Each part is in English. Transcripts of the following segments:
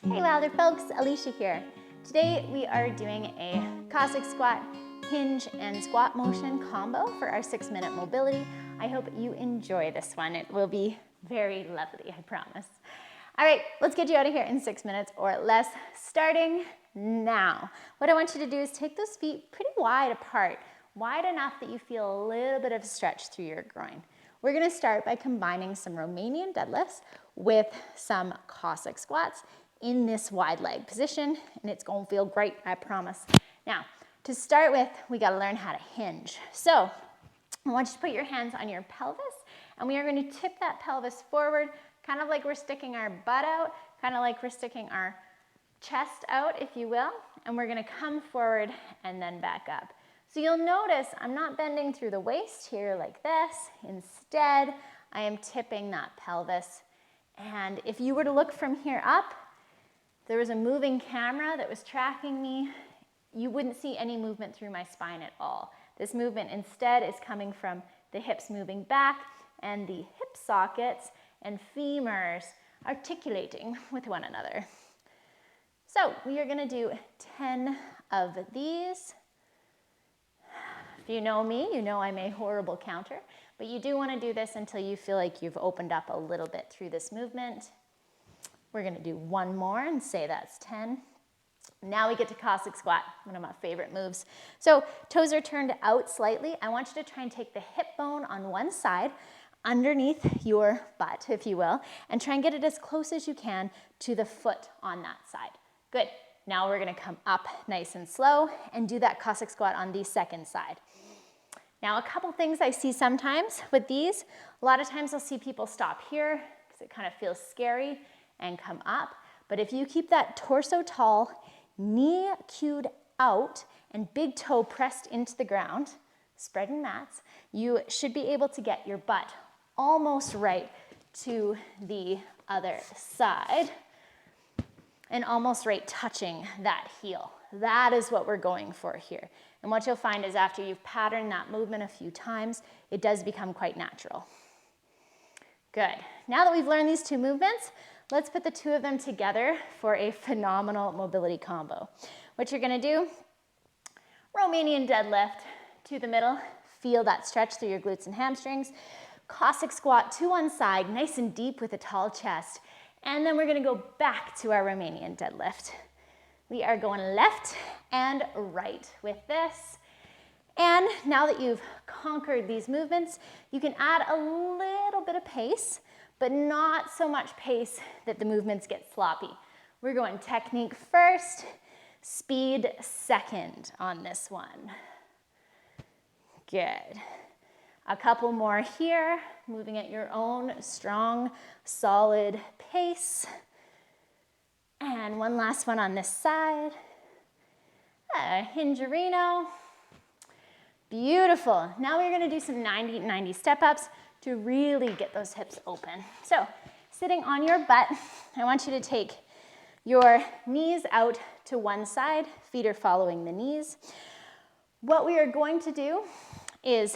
Hey Wilder folks, Alicia here. Today we are doing a Cossack squat, hinge, and squat motion combo for our 6-minute mobility. I hope you enjoy this one. It will be very lovely, I promise. All right, let's get you out of here in 6 minutes or less, starting now. What I want you to do is take those feet pretty wide apart, wide enough that you feel a little bit of stretch through your groin. We're gonna start by combining some Romanian deadlifts with some Cossack squats in this wide leg position, and it's gonna feel great, I promise. Now, to start with, we gotta learn how to hinge. So, I want you to put your hands on your pelvis, and we are gonna tip that pelvis forward, kind of like we're sticking our butt out, kind of like we're sticking our chest out, if you will, and we're gonna come forward and then back up. So you'll notice I'm not bending through the waist here like this. Instead, I am tipping that pelvis. And if you were to look from here up, there was a moving camera that was tracking me, you wouldn't see any movement through my spine at all. This movement instead is coming from the hips moving back and the hip sockets and femurs articulating with one another. So we are gonna do 10 of these. If you know me, you know I'm a horrible counter, but you do wanna do this until you feel like you've opened up a little bit through this movement. We're gonna do one more and say that's 10. Now we get to Cossack squat, one of my favorite moves. So toes are turned out slightly. I want you to try and take the hip bone on one side underneath your butt, if you will, and try and get it as close as you can to the foot on that side. Good. Now we're gonna come up nice and slow and do that Cossack squat on the second side. Now a couple things I see sometimes with these, a lot of times I'll see people stop here because it kind of feels scary and come up. But if you keep that torso tall, knee cued out, and big toe pressed into the ground, spreading mats, you should be able to get your butt almost right to the other side and almost right touching that heel. That is what we're going for here. And what you'll find is after you've patterned that movement a few times, it does become quite natural. Good. Now that we've learned these two movements, let's put the two of them together for a phenomenal mobility combo. What you're gonna do, Romanian deadlift to the middle, feel that stretch through your glutes and hamstrings. Cossack squat to one side, nice and deep with a tall chest. And then we're gonna go back to our Romanian deadlift. We are going left and right with this. And now that you've conquered these movements, you can add a little bit of pace, but not so much pace that the movements get sloppy. We're going technique first, speed second on this one. Good. A couple more here, moving at your own strong, solid pace. And one last one on this side. Hingerino. Beautiful. Now we're gonna do some 90-90 step-ups to really get those hips open. So, sitting on your butt, I want you to take your knees out to one side, feet are following the knees. What we are going to do is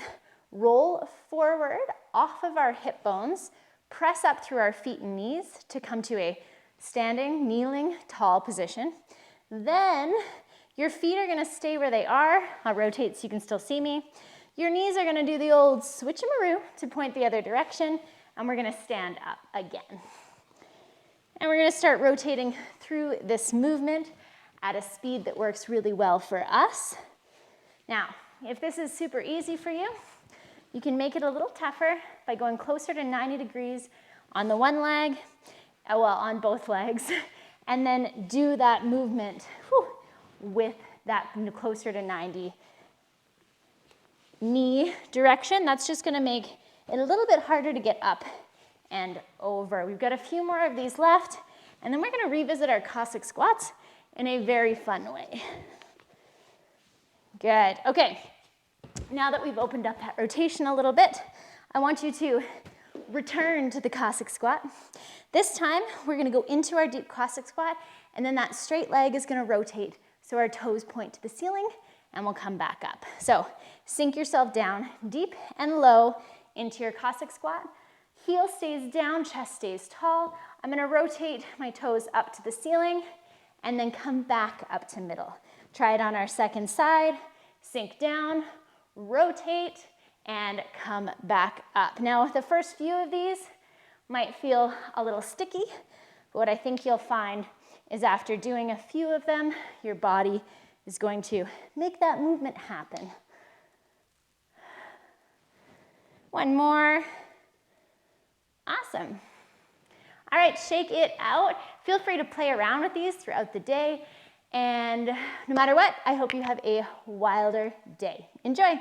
roll forward off of our hip bones, press up through our feet and knees to come to a standing, kneeling, tall position. Then your feet are gonna stay where they are. I'll rotate so you can still see me. Your knees are gonna do the old switcheroo to point the other direction, and we're gonna stand up again. And we're gonna start rotating through this movement at a speed that works really well for us. Now, if this is super easy for you, you can make it a little tougher by going closer to 90 degrees on the one leg, well, on both legs, and then do that movement with that closer to 90 knee direction. That's just gonna make it a little bit harder to get up and over. We've got a few more of these left, and then we're gonna revisit our Cossack squats in a very fun way. Good, okay. Now that we've opened up that rotation a little bit, I want you to return to the Cossack squat. This time, we're gonna go into our deep Cossack squat, and then that straight leg is gonna rotate so our toes point to the ceiling, and we'll come back up. So sink yourself down deep and low into your Cossack squat. Heel stays down, chest stays tall. I'm gonna rotate my toes up to the ceiling and then come back up to middle. Try it on our second side, sink down, rotate, and come back up. Now, the first few of these might feel a little sticky, but what I think you'll find is after doing a few of them, your body is going to make that movement happen. One more. Awesome. All right, shake it out. Feel free to play around with these throughout the day. And no matter what, I hope you have a wilder day. Enjoy.